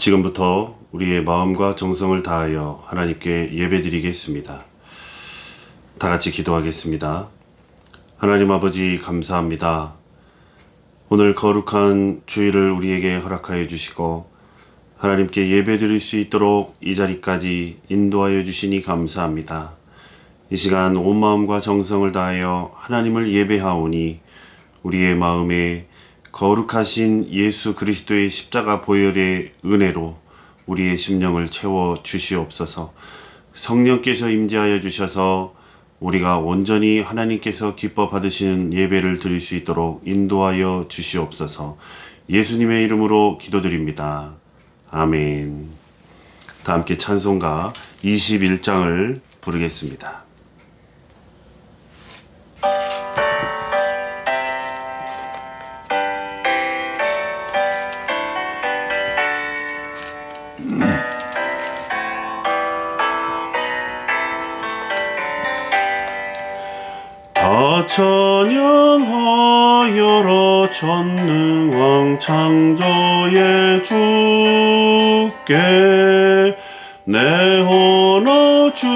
지금부터 우리의 마음과 정성을 다하여 하나님께 예배드리겠습니다. 다 같이 기도하겠습니다. 하나님 아버지 감사합니다. 오늘 거룩한 주일을 우리에게 허락하여 주시고 하나님께 예배드릴 수 있도록 이 자리까지 인도하여 주시니 감사합니다. 이 시간 온 마음과 정성을 다하여 하나님을 예배하오니 우리의 마음에 거룩하신 예수 그리스도의 십자가 보혈의 은혜로 우리의 심령을 채워 주시옵소서. 성령께서 임재하여 주셔서 우리가 온전히 하나님께서 기뻐 받으시는 예배를 드릴 수 있도록 인도하여 주시옵소서. 예수님의 이름으로 기도드립니다. 아멘. 다 함께 찬송가 21장을 부르겠습니다. 다 찬양하여라 전능왕 창조의 주께 내 혼아 주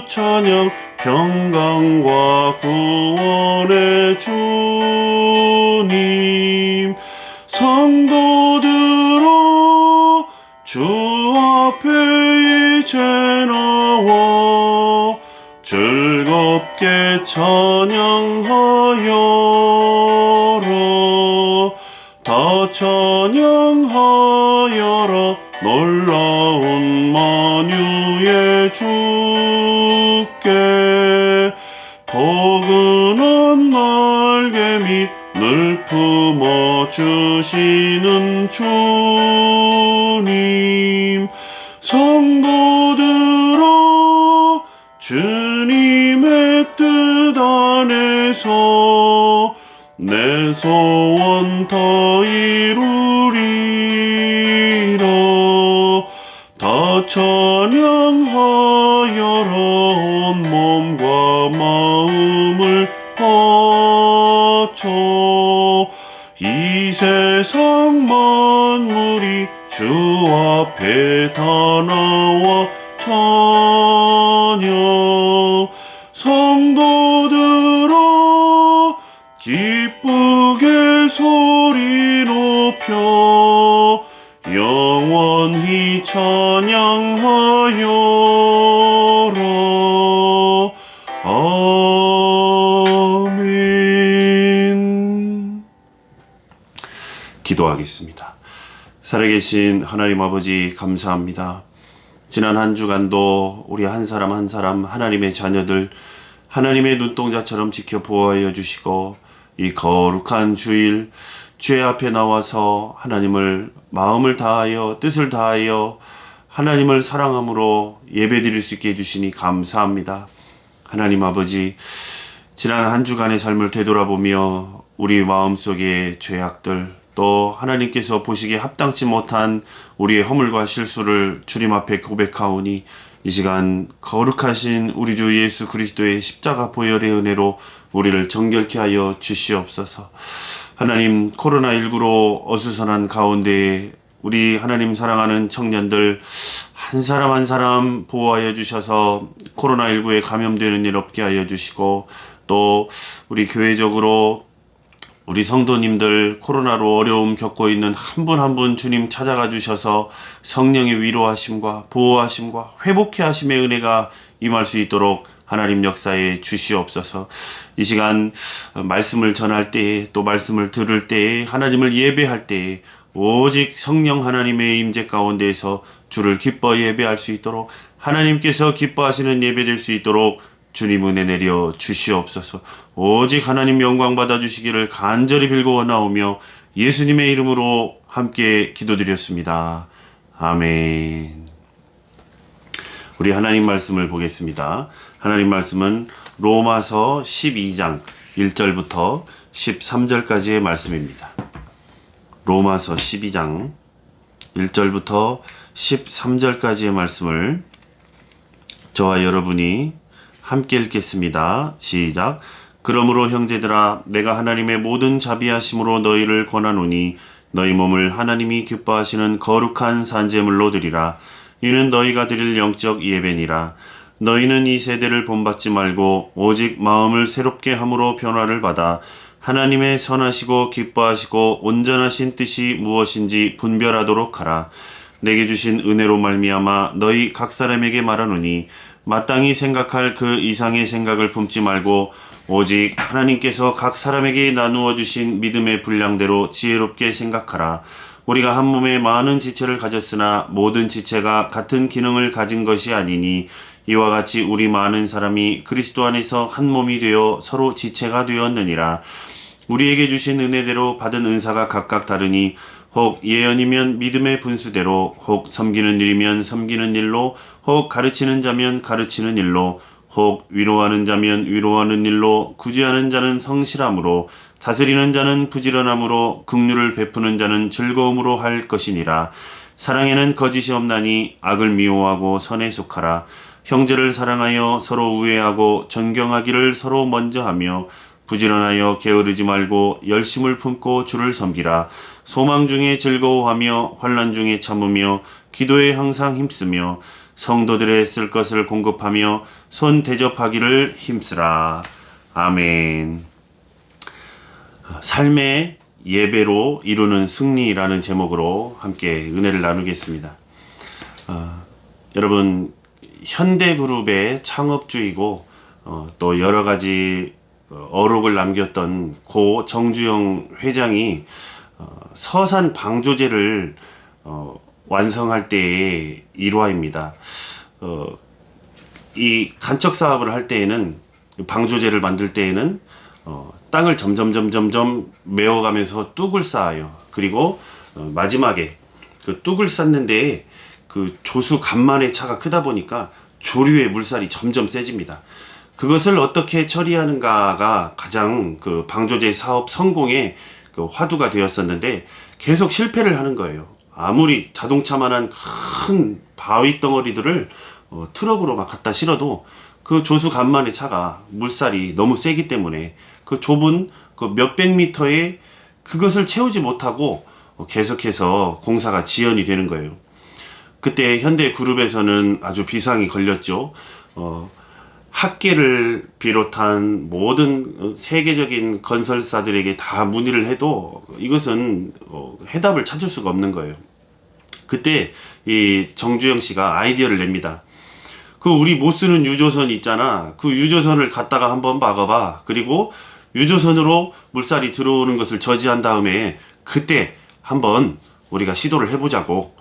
찬양 평강과 구원의 주님 성도들아 주 앞에 이제 나와 즐겁게 찬양하여라 다 찬양하여라 놀라운 만유의 주께 포근한 날개 및 늘 품어주시는 주님 성도들아 주님의 뜻 안에서 내 소원 다 이루리라 다 찬양하여라 온 몸과 마음을 바쳐 이 세상 만물이 주 앞에 다 나와 찬양 성도들아 기쁘게 소리 높여 영원히 찬양하여라 아멘. 기도하겠습니다. 살아계신 하나님 아버지 감사합니다. 지난 한 주간도 우리 한 사람 한 사람 하나님의 자녀들 하나님의 눈동자처럼 지켜 보호하여 주시고 이 거룩한 주일 주의 앞에 나와서 하나님을 마음을 다하여 뜻을 다하여 하나님을 사랑함으로 예배드릴 수 있게 해주시니 감사합니다. 하나님 아버지 지난 한 주간의 삶을 되돌아보며 우리 마음속의 죄악들 또 하나님께서 보시기에 합당치 못한 우리의 허물과 실수를 주님 앞에 고백하오니 이 시간 거룩하신 우리 주 예수 그리스도의 십자가 보혈의 은혜로 우리를 정결케 하여 주시옵소서. 하나님 코로나19로 어수선한 가운데 우리 하나님 사랑하는 청년들 한 사람 한 사람 보호하여 주셔서 코로나19에 감염되는 일 없게 하여 주시고 또 우리 교회적으로 우리 성도님들 코로나로 어려움 겪고 있는 한 분 한 분 주님 찾아가 주셔서 성령의 위로하심과 보호하심과 회복케 하심의 은혜가 임할 수 있도록 하나님 역사에 주시옵소서. 이 시간 말씀을 전할 때에 또 말씀을 들을 때에 하나님을 예배할 때에 오직 성령 하나님의 임재 가운데에서 주를 기뻐 예배할 수 있도록 하나님께서 기뻐하시는 예배 될 수 있도록 주님 은혜 내려 주시옵소서. 오직 하나님 영광 받아 주시기를 간절히 빌고 원하오며 예수님의 이름으로 함께 기도드렸습니다. 아멘. 우리 하나님 말씀을 보겠습니다. 하나님 말씀은 로마서 12장 1절부터 13절까지의 말씀입니다. 로마서 12장 1절부터 13절까지의 말씀을 저와 여러분이 함께 읽겠습니다. 시작. 그러므로 형제들아 내가 하나님의 모든 자비하심으로 너희를 권하노니 너희 몸을 하나님이 기뻐하시는 거룩한 산제물로 드리라. 이는 너희가 드릴 영적 예배니라. 너희는 이 세대를 본받지 말고 오직 마음을 새롭게 함으로 변화를 받아 하나님의 선하시고 기뻐하시고 온전하신 뜻이 무엇인지 분별하도록 하라. 내게 주신 은혜로 말미암아 너희 각 사람에게 말하노니 마땅히 생각할 그 이상의 생각을 품지 말고 오직 하나님께서 각 사람에게 나누어 주신 믿음의 분량대로 지혜롭게 생각하라. 우리가 한 몸에 많은 지체를 가졌으나 모든 지체가 같은 기능을 가진 것이 아니니 이와 같이 우리 많은 사람이 그리스도 안에서 한 몸이 되어 서로 지체가 되었느니라. 우리에게 주신 은혜대로 받은 은사가 각각 다르니 혹 예언이면 믿음의 분수대로, 혹 섬기는 일이면 섬기는 일로, 혹 가르치는 자면 가르치는 일로, 혹 위로하는 자면 위로하는 일로, 구제하는 자는 성실함으로, 다스리는 자는 부지런함으로, 긍휼을 베푸는 자는 즐거움으로 할 것이니라. 사랑에는 거짓이 없나니 악을 미워하고 선에 속하라. 형제를 사랑하여 서로 우애하고 존경하기를 서로 먼저 하며 부지런하여 게으르지 말고 열심을 품고 주를 섬기라. 소망 중에 즐거워하며 환난 중에 참으며 기도에 항상 힘쓰며 성도들의 쓸 것을 공급하며 손 대접하기를 힘쓰라. 아멘. 삶의 예배로 이루는 승리라는 제목으로 함께 은혜를 나누겠습니다. 여러분, 현대그룹의 창업주이고 또 여러 가지 어록을 남겼던 고 정주영 회장이 서산 방조제를 완성할 때의 일화입니다. 이 간척 사업을 할 때에는, 방조제를 만들 때에는 땅을 점점 메워가면서 뚝을 쌓아요. 그리고 마지막에 그 뚝을 쌓는데 그 조수 간만의 차가 크다 보니까 조류의 물살이 점점 세집니다. 그것을 어떻게 처리하는가가 가장 그 방조제 사업 성공의 그 화두가 되었었는데 계속 실패를 하는 거예요. 아무리 자동차만한 큰 바위 덩어리들을 트럭으로 막 갖다 실어도 그 조수 간만의 차가 물살이 너무 세기 때문에 그 좁은 그 몇백 미터에 그것을 채우지 못하고 계속해서 공사가 지연이 되는 거예요. 그때 현대그룹에서는 아주 비상이 걸렸죠. 학계를 비롯한 모든 세계적인 건설사들에게 다 문의를 해도 이것은 해답을 찾을 수가 없는 거예요. 그때 이 정주영 씨가 아이디어를 냅니다. 그 우리 못 쓰는 유조선 있잖아. 그 유조선을 갖다가 한번 막아봐. 그리고 유조선으로 물살이 들어오는 것을 저지한 다음에 그때 한번 우리가 시도를 해보자고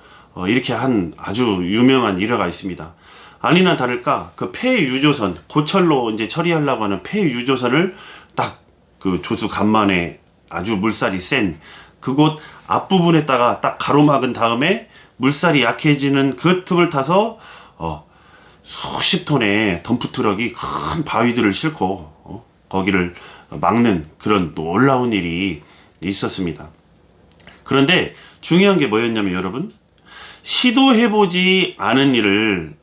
이렇게 한 아주 유명한 일화가 있습니다. 아니나 다를까 그 폐유조선, 고철로 이제 처리하려고 하는 폐유조선을 딱 그 조수 간만에 아주 물살이 센 그곳 앞부분에다가 딱 가로막은 다음에 물살이 약해지는 그 틈을 타서 수십 톤의 덤프트럭이 큰 바위들을 싣고 거기를 막는 그런 놀라운 일이 있었습니다. 그런데 중요한 게 뭐였냐면 여러분, 시도해보지 않은 일을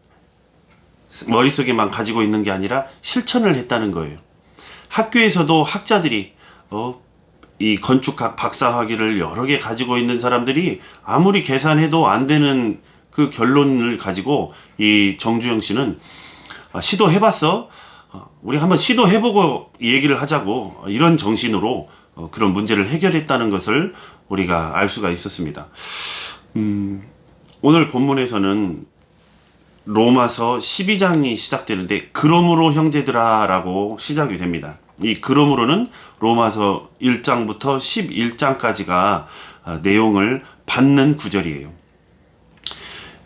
머릿속에만 가지고 있는 게 아니라 실천을 했다는 거예요. 학교에서도 학자들이 이 건축학 박사학위를 여러 개 가지고 있는 사람들이 아무리 계산해도 안 되는 그 결론을 가지고 이 정주영 씨는 시도해봤어? 우리 한번 시도해보고 얘기를 하자고 이런 정신으로 그런 문제를 해결했다는 것을 우리가 알 수가 있었습니다. 오늘 본문에서는 로마서 12장이 시작되는데 그러므로 형제들아 라고 시작이 됩니다. 이 그러므로는 로마서 1장부터 11장까지가 내용을 받는 구절이에요.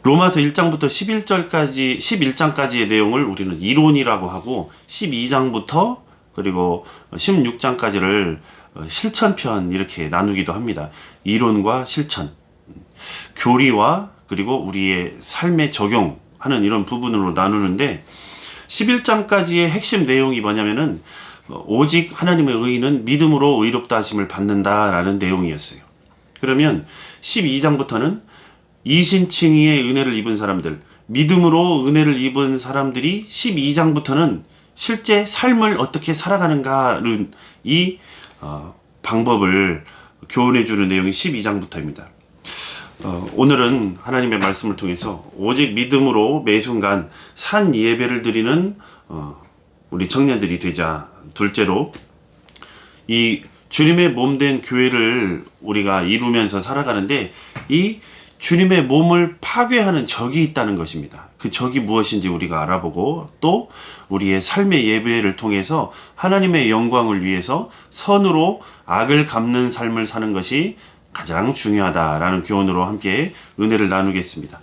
로마서 1장부터 11장까지의 내용을 우리는 이론이라고 하고 12장부터 그리고 16장까지를 실천편 이렇게 나누기도 합니다. 이론과 실천, 교리와 그리고 우리의 삶에 적용하는 이런 부분으로 나누는데 11장까지의 핵심 내용이 뭐냐면은 오직 하나님의 의인은 믿음으로 의롭다 하심을 받는다라는 내용이었어요. 그러면 12장부터는 이신칭의의 은혜를 입은 사람들, 믿음으로 은혜를 입은 사람들이 12장부터는 실제 삶을 어떻게 살아가는가는 이 방법을 교훈해 주는 내용이 12장부터입니다. 오늘은 하나님의 말씀을 통해서 오직 믿음으로 매 순간 산 예배를 드리는 우리 청년들이 되자. 둘째로, 이 주님의 몸된 교회를 우리가 이루면서 살아가는데 이 주님의 몸을 파괴하는 적이 있다는 것입니다. 그 적이 무엇인지 우리가 알아보고, 또 우리의 삶의 예배를 통해서 하나님의 영광을 위해서 선으로 악을 갚는 삶을 사는 것이 가장 중요하다라는 교훈으로 함께 은혜를 나누겠습니다.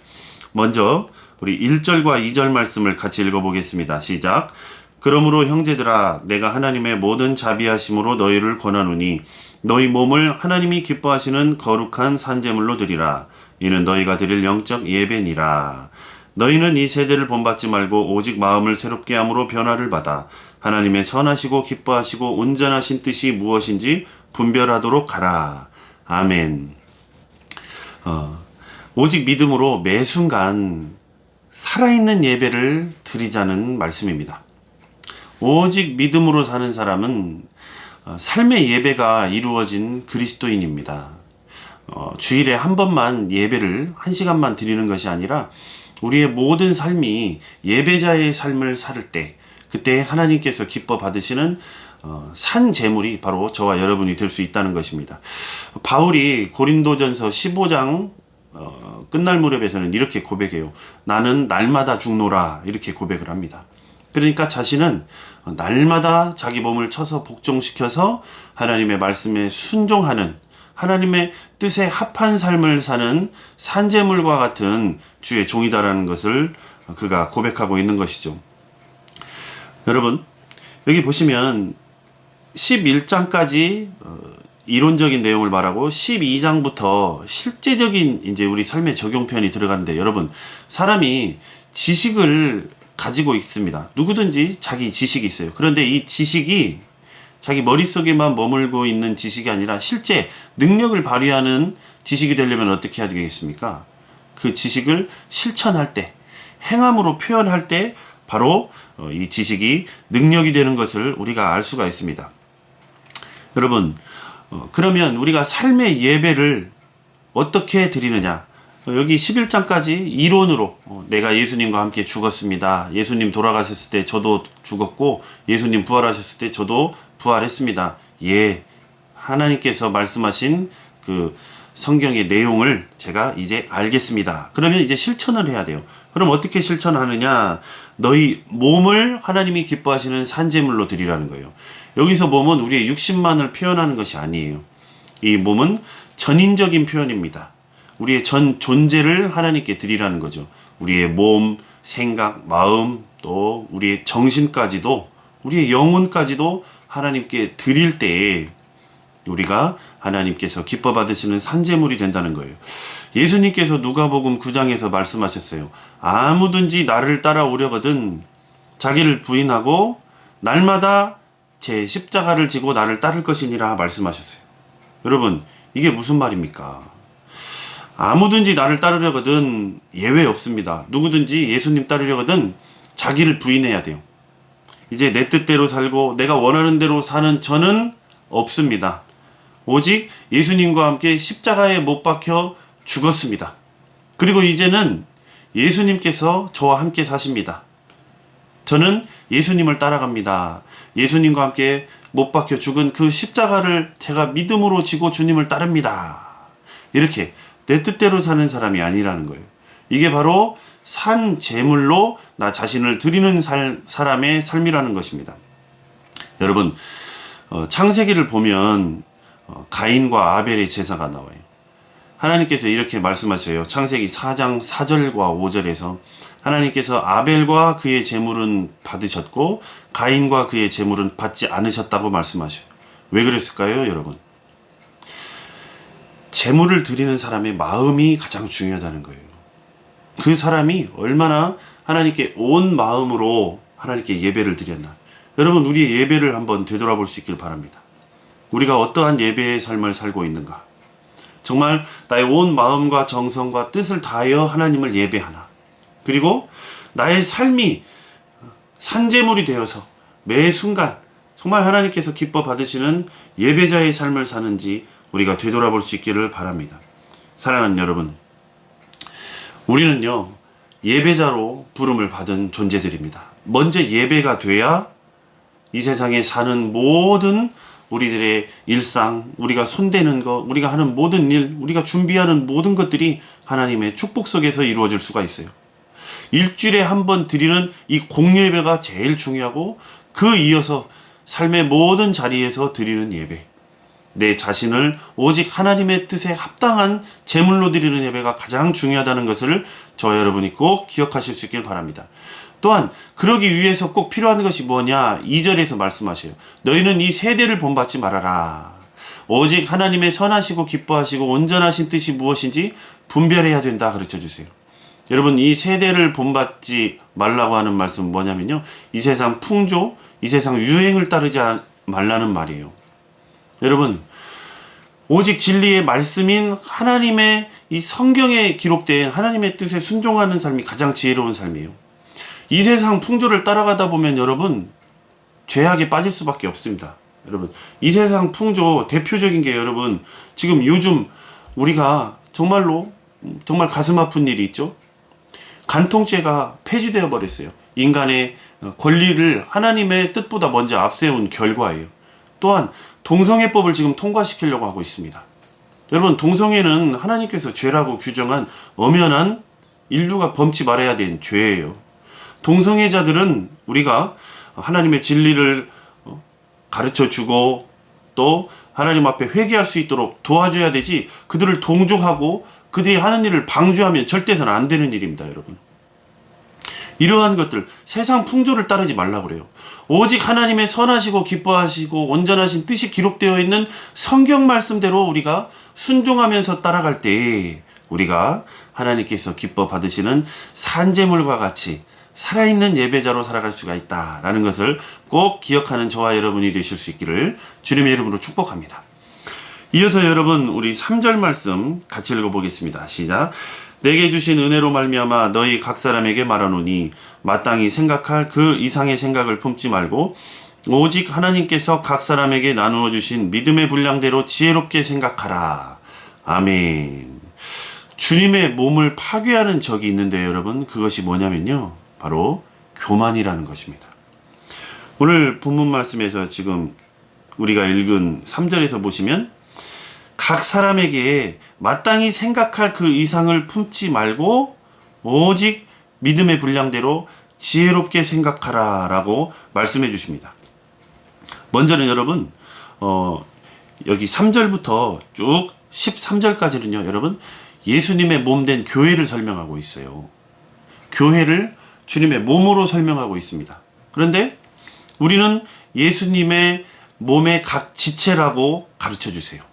먼저 우리 1절과 2절 말씀을 같이 읽어보겠습니다. 시작. 그러므로 형제들아, 내가 하나님의 모든 자비하심으로 너희를 권하노니 너희 몸을 하나님이 기뻐하시는 거룩한 산제물로 드리라. 이는 너희가 드릴 영적 예배니라. 너희는 이 세대를 본받지 말고 오직 마음을 새롭게 함으로 변화를 받아 하나님의 선하시고 기뻐하시고 온전하신 뜻이 무엇인지 분별하도록 하라. 아멘. 오직 믿음으로 매 순간 살아있는 예배를 드리자는 말씀입니다. 오직 믿음으로 사는 사람은 삶의 예배가 이루어진 그리스도인입니다. 주일에 한 번만 예배를 1시간만 드리는 것이 아니라 우리의 모든 삶이 예배자의 삶을 살 때, 그때 하나님께서 기뻐 받으시는 산 제물이 바로 저와 여러분이 될 수 있다는 것입니다. 바울이 고린도전서 15장 끝날 무렵에서는 이렇게 고백해요. 나는 날마다 죽노라, 이렇게 고백을 합니다. 그러니까 자신은 날마다 자기 몸을 쳐서 복종시켜서 하나님의 말씀에 순종하는, 하나님의 뜻에 합한 삶을 사는 산제물과 같은 주의 종이다라는 것을 그가 고백하고 있는 것이죠. 여러분, 여기 보시면 11장까지 이론적인 내용을 말하고 12장부터 실제적인 이제 우리 삶의 적용편이 들어가는데, 여러분, 사람이 지식을 가지고 있습니다. 누구든지 자기 지식이 있어요. 그런데 이 지식이 자기 머릿속에만 머물고 있는 지식이 아니라 실제 능력을 발휘하는 지식이 되려면 어떻게 해야 되겠습니까? 그 지식을 실천할 때, 행함으로 표현할 때 바로 이 지식이 능력이 되는 것을 우리가 알 수가 있습니다. 여러분, 그러면 우리가 삶의 예배를 어떻게 드리느냐? 여기 11장까지 이론으로 내가 예수님과 함께 죽었습니다. 예수님 돌아가셨을 때 저도 죽었고 예수님 부활하셨을 때 저도 부활했습니다. 예, 하나님께서 말씀하신 그 성경의 내용을 제가 이제 알겠습니다. 그러면 이제 실천을 해야 돼요. 그럼 어떻게 실천하느냐? 너희 몸을 하나님이 기뻐하시는 산제물로 드리라는 거예요. 여기서 몸은 우리의 육신만을 표현하는 것이 아니에요. 이 몸은 전인적인 표현입니다. 우리의 전 존재를 하나님께 드리라는 거죠. 우리의 몸, 생각, 마음, 또 우리의 정신까지도, 우리의 영혼까지도 하나님께 드릴 때에 우리가 하나님께서 기뻐 받으시는 산제물이 된다는 거예요. 예수님께서 누가복음 9장에서 말씀하셨어요. 아무든지 나를 따라오려거든 자기를 부인하고 날마다 제 십자가를 지고 나를 따를 것이니라 말씀하셨어요. 여러분, 이게 무슨 말입니까? 아무든지 나를 따르려거든 예외 없습니다. 누구든지 예수님 따르려거든 자기를 부인해야 돼요. 이제 내 뜻대로 살고 내가 원하는 대로 사는 저는 없습니다. 오직 예수님과 함께 십자가에 못 박혀 죽었습니다. 그리고 이제는 예수님께서 저와 함께 사십니다. 저는 예수님을 따라갑니다. 예수님과 함께 못 박혀 죽은 그 십자가를 제가 믿음으로 지고 주님을 따릅니다. 이렇게 내 뜻대로 사는 사람이 아니라는 거예요. 이게 바로 산 제물로 나 자신을 드리는 사람의 삶이라는 것입니다. 여러분, 창세기를 보면 가인과 아벨의 제사가 나와요. 하나님께서 이렇게 말씀하셔요. 창세기 4장 4절과 5절에서 하나님께서 아벨과 그의 제물은 받으셨고 가인과 그의 제물은 받지 않으셨다고 말씀하셔요. 왜 그랬을까요, 여러분? 제물을 드리는 사람의 마음이 가장 중요하다는 거예요. 그 사람이 얼마나 하나님께 온 마음으로 하나님께 예배를 드렸나. 여러분, 우리의 예배를 한번 되돌아볼 수 있길 바랍니다. 우리가 어떠한 예배의 삶을 살고 있는가? 정말 나의 온 마음과 정성과 뜻을 다하여 하나님을 예배하나? 그리고 나의 삶이 산제물이 되어서 매 순간 정말 하나님께서 기뻐 받으시는 예배자의 삶을 사는지 우리가 되돌아볼 수 있기를 바랍니다. 사랑하는 여러분, 우리는요 예배자로 부름을 받은 존재들입니다. 먼저 예배가 돼야 이 세상에 사는 모든 우리들의 일상, 우리가 손대는 것, 우리가 하는 모든 일, 우리가 준비하는 모든 것들이 하나님의 축복 속에서 이루어질 수가 있어요. 일주일에 한 번 드리는 이 공예배가 제일 중요하고, 그 이어서 삶의 모든 자리에서 드리는 예배, 내 자신을 오직 하나님의 뜻에 합당한 제물로 드리는 예배가 가장 중요하다는 것을 저와 여러분이 꼭 기억하실 수 있길 바랍니다. 또한 그러기 위해서 꼭 필요한 것이 뭐냐, 2절에서 말씀하셔요. 너희는 이 세대를 본받지 말아라. 오직 하나님의 선하시고 기뻐하시고 온전하신 뜻이 무엇인지 분별해야 된다 가르쳐주세요. 여러분, 이 세대를 본받지 말라고 하는 말씀은 뭐냐면요, 이 세상 풍조, 이 세상 유행을 따르지 말라는 말이에요. 여러분, 오직 진리의 말씀인 하나님의 이 성경에 기록된 하나님의 뜻에 순종하는 삶이 가장 지혜로운 삶이에요. 이 세상 풍조를 따라가다 보면 여러분 죄악에 빠질 수밖에 없습니다. 여러분, 이 세상 풍조 대표적인 게, 여러분 지금 요즘 우리가 정말 가슴 아픈 일이 있죠. 간통죄가 폐지되어 버렸어요. 인간의 권리를 하나님의 뜻보다 먼저 앞세운 결과예요. 또한 동성애법을 지금 통과시키려고 하고 있습니다. 여러분, 동성애는 하나님께서 죄라고 규정한 엄연한 인류가 범치 말아야 되는 죄예요. 동성애자들은 우리가 하나님의 진리를 가르쳐주고 또 하나님 앞에 회개할 수 있도록 도와줘야 되지, 그들을 동조하고 그들이 하는 일을 방조하면 절대서는 안 되는 일입니다. 여러분, 이러한 것들, 세상 풍조를 따르지 말라고 그래요. 오직 하나님의 선하시고 기뻐하시고 온전하신 뜻이 기록되어 있는 성경 말씀대로 우리가 순종하면서 따라갈 때 우리가 하나님께서 기뻐 받으시는 산제물과 같이 살아있는 예배자로 살아갈 수가 있다라는 것을 꼭 기억하는 저와 여러분이 되실 수 있기를 주님의 이름으로 축복합니다. 이어서 여러분, 우리 3절 말씀 같이 읽어보겠습니다. 시작. 내게 주신 은혜로 말미암아 너희 각 사람에게 말하노니 마땅히 생각할 그 이상의 생각을 품지 말고 오직 하나님께서 각 사람에게 나누어 주신 믿음의 분량대로 지혜롭게 생각하라. 아멘. 주님의 몸을 파괴하는 적이 있는데 여러분, 그것이 뭐냐면요, 바로 교만이라는 것입니다. 오늘 본문 말씀에서 지금 우리가 읽은 3절에서 보시면 각 사람에게 마땅히 생각할 그 이상을 품지 말고 오직 믿음의 분량대로 지혜롭게 생각하라 라고 말씀해 주십니다. 먼저는 여러분 여기 3절부터 쭉 13절까지는요 여러분, 예수님의 몸된 교회를 설명하고 있어요. 교회를 주님의 몸으로 설명하고 있습니다. 그런데 우리는 예수님의 몸의 각 지체라고 가르쳐 주세요.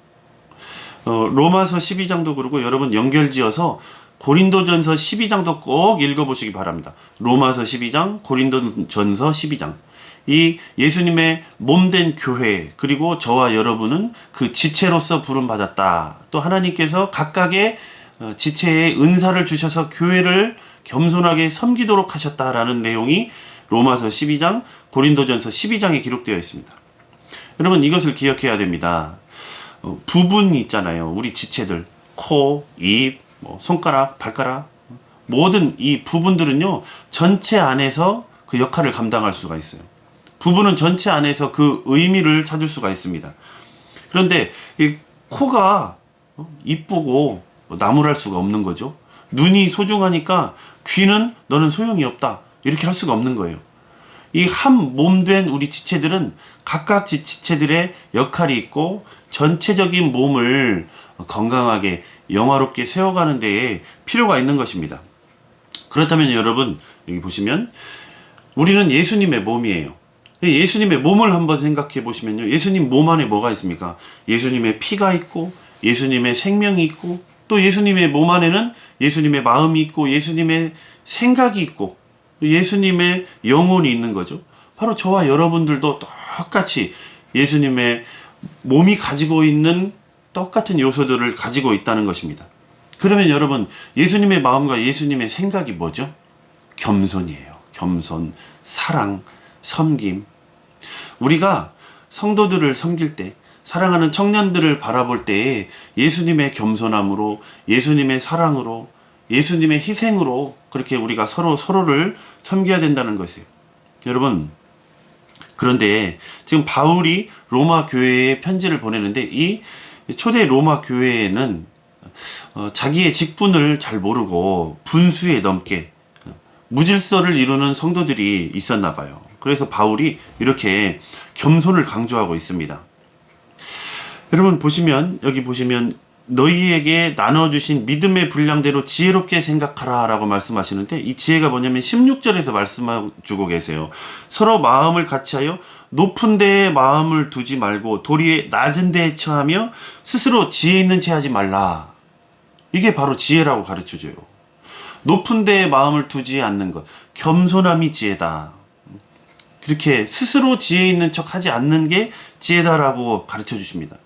로마서 12장도 그러고, 여러분 연결지어서 고린도전서 12장도 꼭 읽어보시기 바랍니다. 로마서 12장, 고린도전서 12장. 이 예수님의 몸된 교회, 그리고 저와 여러분은 그 지체로서 부름받았다. 또 하나님께서 각각의 지체의 은사를 주셔서 교회를 겸손하게 섬기도록 하셨다라는 내용이 로마서 12장, 고린도전서 12장에 기록되어 있습니다. 여러분, 이것을 기억해야 됩니다. 부분이 있잖아요. 우리 지체들, 코, 입, 손가락, 발가락, 모든 이 부분들은요 전체 안에서 그 역할을 감당할 수가 있어요. 부분은 전체 안에서 그 의미를 찾을 수가 있습니다. 그런데 이 코가 이쁘고 나무랄 수가 없는 거죠. 눈이 소중하니까 귀는 너는 소용이 없다, 이렇게 할 수가 없는 거예요. 이 한 몸된 우리 지체들은 각각 지체들의 역할이 있고 전체적인 몸을 건강하게 영화롭게 세워가는 데에 필요가 있는 것입니다. 그렇다면 여러분, 여기 보시면 우리는 예수님의 몸이에요. 예수님의 몸을 한번 생각해 보시면요, 예수님 몸 안에 뭐가 있습니까? 예수님의 피가 있고 예수님의 생명이 있고, 또 예수님의 몸 안에는 예수님의 마음이 있고 예수님의 생각이 있고 예수님의 영혼이 있는 거죠. 바로 저와 여러분들도 똑같이 예수님의 몸이 가지고 있는 똑같은 요소들을 가지고 있다는 것입니다. 그러면 여러분, 예수님의 마음과 예수님의 생각이 뭐죠? 겸손이에요. 겸손, 사랑, 섬김. 우리가 성도들을 섬길 때, 사랑하는 청년들을 바라볼 때에 예수님의 겸손함으로, 예수님의 사랑으로, 예수님의 희생으로 그렇게 우리가 서로를 섬겨야 된다는 것이에요. 여러분, 그런데 지금 바울이 로마 교회에 편지를 보내는데 이 초대 로마 교회에는 자기의 직분을 잘 모르고 분수에 넘게 무질서를 이루는 성도들이 있었나 봐요. 그래서 바울이 이렇게 겸손을 강조하고 있습니다. 여러분 여기 보시면 너희에게 나눠주신 믿음의 분량대로 지혜롭게 생각하라 라고 말씀하시는데, 이 지혜가 뭐냐면 16절에서 말씀해주고 계세요. 서로 마음을 같이하여 높은 데에 마음을 두지 말고 도리에 낮은 데에 처하며 스스로 지혜 있는 체 하지 말라. 이게 바로 지혜라고 가르쳐줘요. 높은 데에 마음을 두지 않는 것, 겸손함이 지혜다. 그렇게 스스로 지혜 있는 척 하지 않는 게 지혜다라고 가르쳐 주십니다.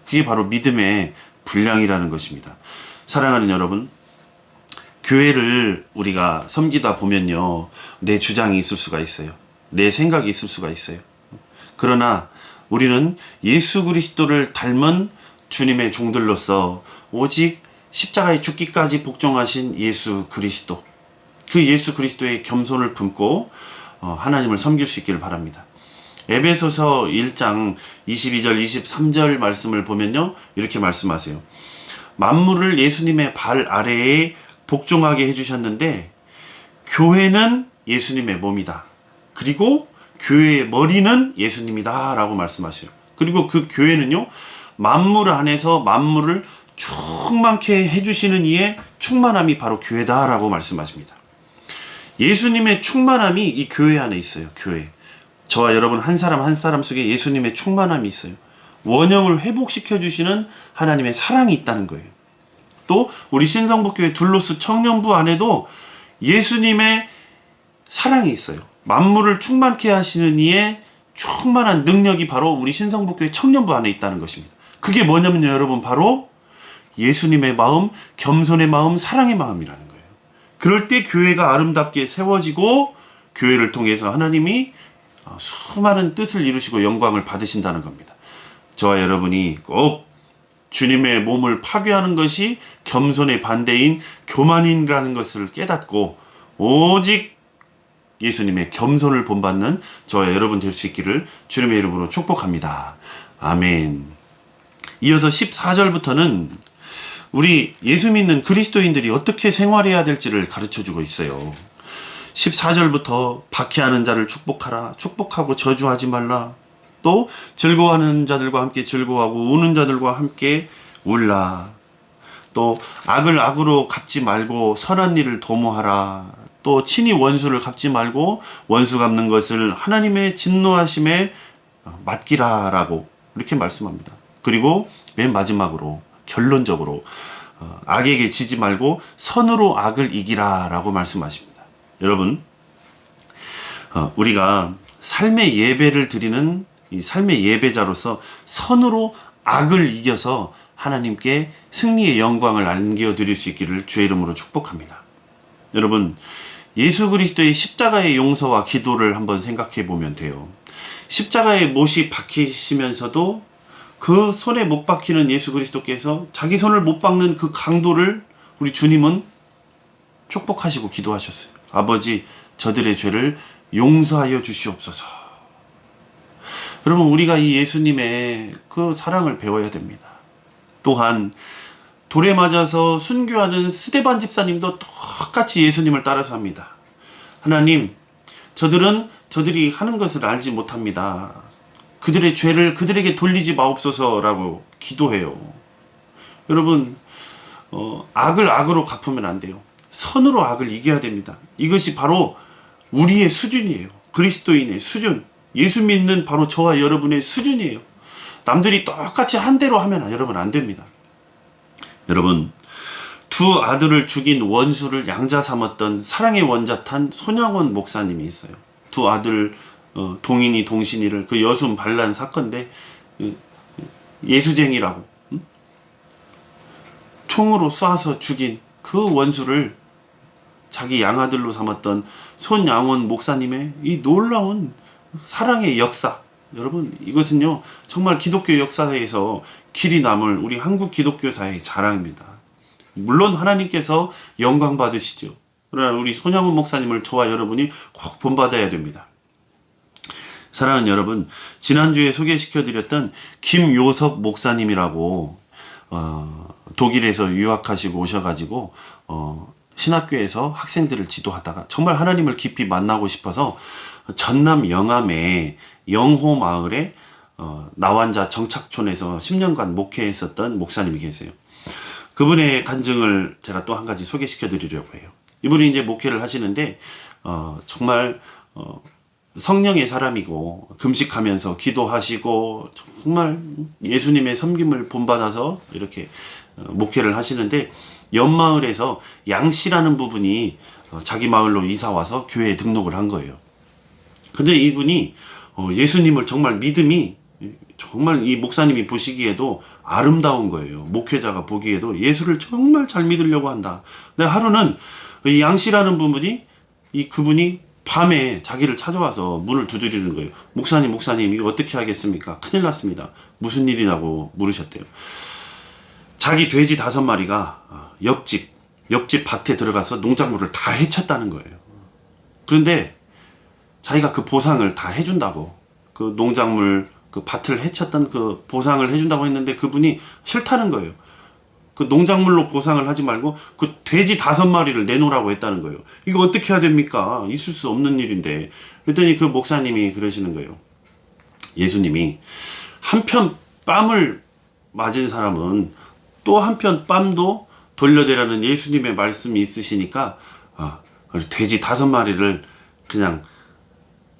그게 바로 믿음의 분량이라는 것입니다. 사랑하는 여러분, 교회를 우리가 섬기다 보면요, 내 주장이 있을 수가 있어요. 내 생각이 있을 수가 있어요. 그러나 우리는 예수 그리스도를 닮은 주님의 종들로서 오직 십자가에 죽기까지 복종하신 예수 그리스도, 그 예수 그리스도의 겸손을 품고 하나님을 섬길 수 있기를 바랍니다. 에베소서 1장 22절 23절 말씀을 보면요, 이렇게 말씀하세요. 만물을 예수님의 발 아래에 복종하게 해주셨는데 교회는 예수님의 몸이다. 그리고 교회의 머리는 예수님이다 라고 말씀하셔요. 그리고 그 교회는요, 만물 안에서 만물을 충만케 해주시는 이의 충만함이 바로 교회다 라고 말씀하십니다. 예수님의 충만함이 이 교회 안에 있어요. 교회. 저와 여러분 한 사람 한 사람 속에 예수님의 충만함이 있어요. 원형을 회복시켜 주시는 하나님의 사랑이 있다는 거예요. 또 우리 신성북교회 둘로스 청년부 안에도 예수님의 사랑이 있어요. 만물을 충만케 하시는 이의 충만한 능력이 바로 우리 신성북교회 청년부 안에 있다는 것입니다. 그게 뭐냐면요, 여러분, 바로 예수님의 마음, 겸손의 마음, 사랑의 마음이라는 거예요. 그럴 때 교회가 아름답게 세워지고 교회를 통해서 하나님이 수많은 뜻을 이루시고 영광을 받으신다는 겁니다. 저와 여러분이 꼭 주님의 몸을 파괴하는 것이 겸손의 반대인 교만이라는 것을 깨닫고 오직 예수님의 겸손을 본받는 저와 여러분 될 수 있기를 주님의 이름으로 축복합니다. 아멘. 이어서 14절부터는 우리 예수 믿는 그리스도인들이 어떻게 생활해야 될지를 가르쳐주고 있어요. 14절부터 박해하는 자를 축복하라. 축복하고 저주하지 말라. 또 즐거워하는 자들과 함께 즐거워하고 우는 자들과 함께 울라. 또 악을 악으로 갚지 말고 선한 일을 도모하라. 또 친히 원수를 갚지 말고 원수 갚는 것을 하나님의 진노하심에 맡기라 라고 이렇게 말씀합니다. 그리고 맨 마지막으로 결론적으로 악에게 지지 말고 선으로 악을 이기라 라고 말씀하십니다. 여러분, 우리가 삶의 예배를 드리는 이 삶의 예배자로서 선으로 악을 이겨서 하나님께 승리의 영광을 안겨드릴 수 있기를 주의 이름으로 축복합니다. 여러분, 예수 그리스도의 십자가의 용서와 기도를 한번 생각해 보면 돼요. 십자가에 못이 박히시면서도 그 손에 못 박히는 예수 그리스도께서 자기 손을 못 박는 그 강도를 우리 주님은 축복하시고 기도하셨어요. 아버지, 저들의 죄를 용서하여 주시옵소서. 여러분, 우리가 이 예수님의 그 사랑을 배워야 됩니다. 또한 돌에 맞아서 순교하는 스데반 집사님도 똑같이 예수님을 따라서 합니다. 하나님, 저들이 하는 것을 알지 못합니다. 그들의 죄를 그들에게 돌리지 마옵소서라고 기도해요. 여러분, 악을 악으로 갚으면 안 돼요. 선으로 악을 이겨야 됩니다. 이것이 바로 우리의 수준이에요. 그리스도인의 수준. 예수 믿는 바로 저와 여러분의 수준이에요. 남들이 똑같이 한 대로 하면 여러분 안 됩니다. 여러분, 두 아들을 죽인 원수를 양자 삼았던 사랑의 원자탄 손양원 목사님이 있어요. 두 아들 동인이 동신이를 그 여순 반란 사건인데 예수쟁이라고 총으로 쏴서 죽인 그 원수를 자기 양아들로 삼았던 손양원 목사님의 이 놀라운 사랑의 역사, 여러분, 이것은요 정말 기독교 역사에서 길이 남을 우리 한국 기독교사의 자랑입니다. 물론 하나님께서 영광 받으시죠. 그러나 우리 손양훈 목사님을 저와 여러분이 꼭 본받아야 됩니다. 사랑하는 여러분, 지난주에 소개시켜드렸던 김요석 목사님이라고 독일에서 유학하시고 오셔가지고 신학교에서 학생들을 지도하다가 정말 하나님을 깊이 만나고 싶어서 전남 영암의 영호 마을에 나환자 정착촌에서 10년간 목회했었던 목사님이 계세요. 그분의 간증을 제가 또 한 가지 소개시켜 드리려고 해요. 이분이 이제 목회를 하시는데 정말 성령의 사람이고 금식하면서 기도하시고 정말 예수님의 섬김을 본받아서 이렇게 목회를 하시는데 옆마을에서 양씨라는 부분이 자기 마을로 이사 와서 교회에 등록을 한 거예요. 근데 이분이 예수님을 정말 믿음이 정말 이 목사님이 보시기에도 아름다운 거예요. 목회자가 보기에도 예수를 정말 잘 믿으려고 한다. 근데 하루는 이 양씨라는 부분이 그분이 밤에 자기를 찾아와서 문을 두드리는 거예요. 목사님 이거 어떻게 하겠습니까? 큰일 났습니다. 무슨 일이라고 물으셨대요. 자기 돼지 5마리가 옆집 밭에 들어가서 농작물을 다 해쳤다는 거예요. 그런데 자기가 그 보상을 다 해준다고, 그 농작물 그 밭을 해쳤던 그 보상을 해준다고 했는데 그분이 싫다는 거예요. 그 농작물로 보상을 하지 말고 그 돼지 5마리를 내놓으라고 했다는 거예요. 이거 어떻게 해야 됩니까? 있을 수 없는 일인데. 그랬더니 그 목사님이 그러시는 거예요. 예수님이 한편 뺨을 맞은 사람은 또 한편 뺨도 돌려대라는 예수님의 말씀이 있으시니까 돼지 5마리를 그냥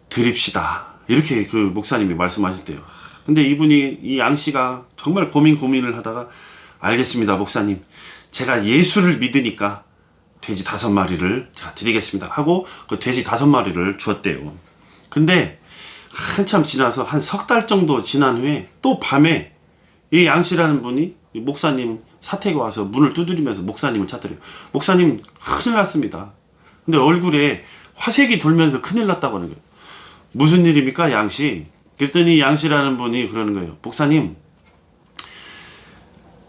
드립시다. 이렇게 그 목사님이 말씀하셨대요. 근데 이 양씨가 정말 고민을 하다가 알겠습니다, 목사님. 제가 예수를 믿으니까 돼지 5마리를 제가 드리겠습니다. 하고 그 돼지 5마리를 주었대요. 근데 한참 지나서 한 3달 정도 지난 후에 또 밤에 이 양씨라는 분이 목사님 사택에 와서 문을 두드리면서 목사님을 찾더래요. 목사님, 큰일 났습니다. 근데 얼굴에 화색이 돌면서 큰일 났다고 하는 거예요. 무슨 일입니까, 양씨? 그랬더니 양씨라는 분이 그러는 거예요. 목사님,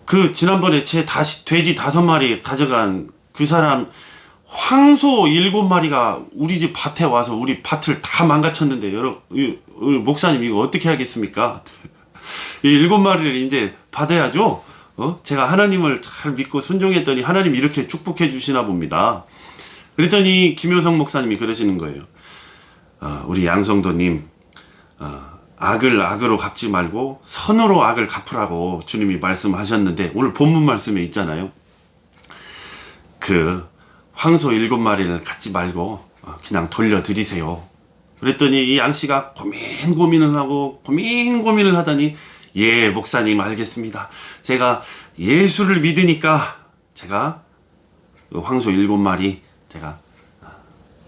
그 지난번에 제 돼지 5마리 가져간 그 사람 황소 7마리가 우리 집 밭에 와서 우리 밭을 다 망가쳤는데 목사님 이거 어떻게 하겠습니까? 이 7마리를 이제 받아야죠. 제가 하나님을 잘 믿고 순종했더니 하나님이 이렇게 축복해 주시나 봅니다. 그랬더니 김효성 목사님이 그러시는 거예요. 우리 양성도님, 악을 악으로 갚지 말고 선으로 악을 갚으라고 주님이 말씀하셨는데 오늘 본문 말씀에 있잖아요. 그 황소 7마리를 갖지 말고 그냥 돌려드리세요. 그랬더니 이 양씨가 고민을 하더니 예, 목사님 알겠습니다. 제가 예수를 믿으니까 제가 그 황소 7마리 제가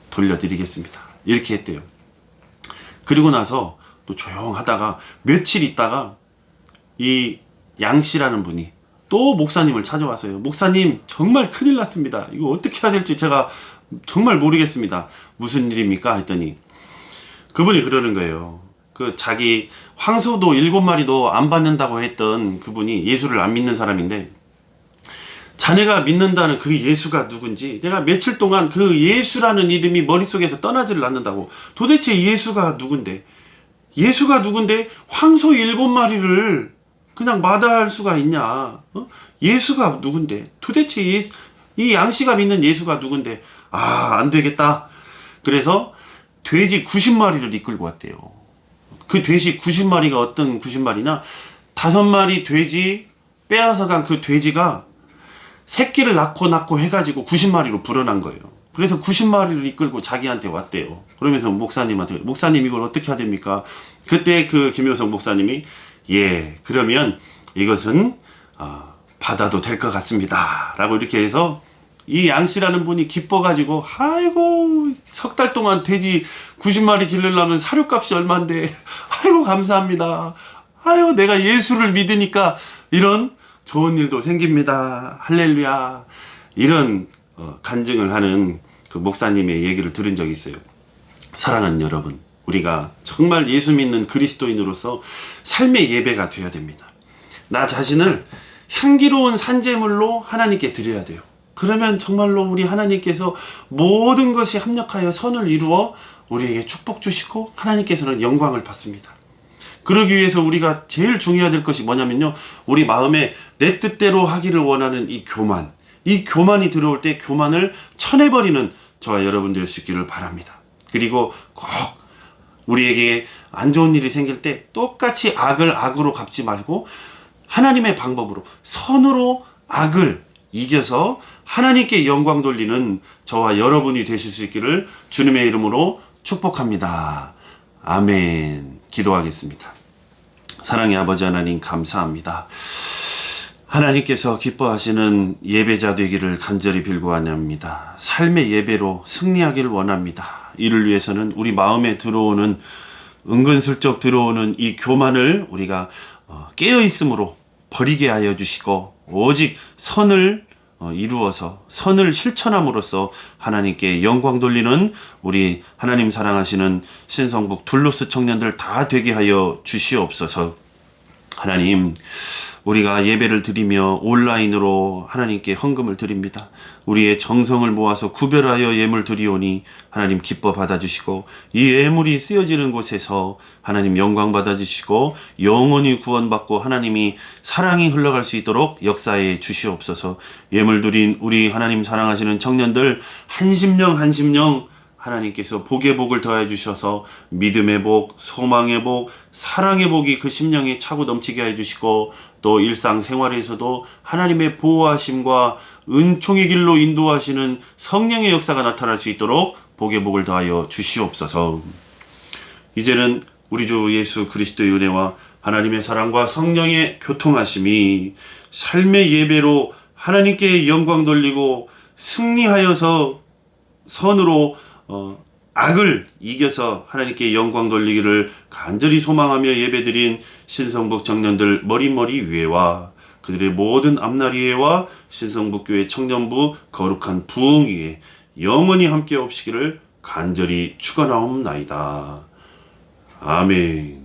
돌려드리겠습니다. 이렇게 했대요. 그리고 나서 또 조용하다가 며칠 있다가 이 양씨라는 분이 또 목사님을 찾아왔어요. 목사님, 정말 큰일 났습니다. 이거 어떻게 해야 될지 제가 정말 모르겠습니다. 무슨 일입니까? 했더니 그분이 그러는 거예요. 그 자기 황소도 7마리도 안 받는다고 했던 그분이 예수를 안 믿는 사람인데, 자네가 믿는다는 그 예수가 누군지 내가 며칠 동안 그 예수라는 이름이 머릿속에서 떠나지를 않는다고. 도대체 예수가 누군데 황소 7마리를 그냥 마다할 수가 있냐? 예수가 누군데? 도대체 이 양씨가 믿는 예수가 누군데? 안 되겠다. 그래서 돼지 90마리를 이끌고 왔대요. 그 돼지 90마리가 어떤 90마리나 5마리 돼지 빼앗아 간 그 돼지가 새끼를 낳고 해가지고 90마리로 불어난 거예요. 그래서 90마리를 이끌고 자기한테 왔대요. 그러면서 목사님한테, 목사님 이걸 어떻게 해야 됩니까? 그때 그 김효성 목사님이 예, 그러면 이것은 받아도 될 것 같습니다. 라고 이렇게 해서 이 양씨라는 분이 기뻐가지고 아이고 3달 동안 돼지 90마리 기르려면 사료값이 얼만데 아이고 감사합니다. 아유 내가 예수를 믿으니까 이런 좋은 일도 생깁니다. 할렐루야. 이런 간증을 하는 그 목사님의 얘기를 들은 적이 있어요. 사랑하는 여러분, 우리가 정말 예수 믿는 그리스도인으로서 삶의 예배가 되어야 됩니다. 나 자신을 향기로운 산제물로 하나님께 드려야 돼요. 그러면 정말로 우리 하나님께서 모든 것이 합력하여 선을 이루어 우리에게 축복 주시고 하나님께서는 영광을 받습니다. 그러기 위해서 우리가 제일 중요해야 될 것이 뭐냐면요, 우리 마음에 내 뜻대로 하기를 원하는 이 교만이 들어올 때 교만을 쳐내버리는 저와 여러분 될 수 있기를 바랍니다. 그리고 꼭 우리에게 안 좋은 일이 생길 때 똑같이 악을 악으로 갚지 말고 하나님의 방법으로 선으로 악을 이겨서 하나님께 영광 돌리는 저와 여러분이 되실 수 있기를 주님의 이름으로 축복합니다. 아멘. 기도하겠습니다. 사랑의 아버지 하나님, 감사합니다. 하나님께서 기뻐하시는 예배자 되기를 간절히 빌고하옵나이다. 삶의 예배로 승리하기를 원합니다. 이를 위해서는 우리 마음에 들어오는 은근슬쩍 들어오는 이 교만을 우리가 깨어있음으로 버리게 하여 주시고 오직 선을 이루어서 선을 실천함으로써 하나님께 영광 돌리는 우리 하나님 사랑하시는 신성북 둘루스 청년들 다 되게 하여 주시옵소서. 하나님, 우리가 예배를 드리며 온라인으로 하나님께 헌금을 드립니다. 우리의 정성을 모아서 구별하여 예물 드리오니 하나님 기뻐 받아주시고 이 예물이 쓰여지는 곳에서 하나님 영광 받아주시고 영원히 구원받고 하나님이 사랑이 흘러갈 수 있도록 역사해 주시옵소서. 예물 드린 우리 하나님 사랑하시는 청년들 한 심령 하나님께서 복의 복을 더해 주셔서 믿음의 복, 소망의 복, 사랑의 복이 그 심령에 차고 넘치게 해 주시고 또 일상생활에서도 하나님의 보호하심과 은총의 길로 인도하시는 성령의 역사가 나타날 수 있도록 복의 복을 더하여 주시옵소서. 이제는 우리 주 예수 그리스도의 은혜와 하나님의 사랑과 성령의 교통하심이 삶의 예배로 하나님께 영광 돌리고 승리하여서 선으로 악을 이겨서 하나님께 영광 돌리기를 간절히 소망하며 예배드린 신성북 청년들 머리머리 위에와 그들의 모든 앞날 위에와 신성북 교회 청년부 거룩한 부흥 위에 영원히 함께 없시기를 간절히 축원하옵나이다. 아멘.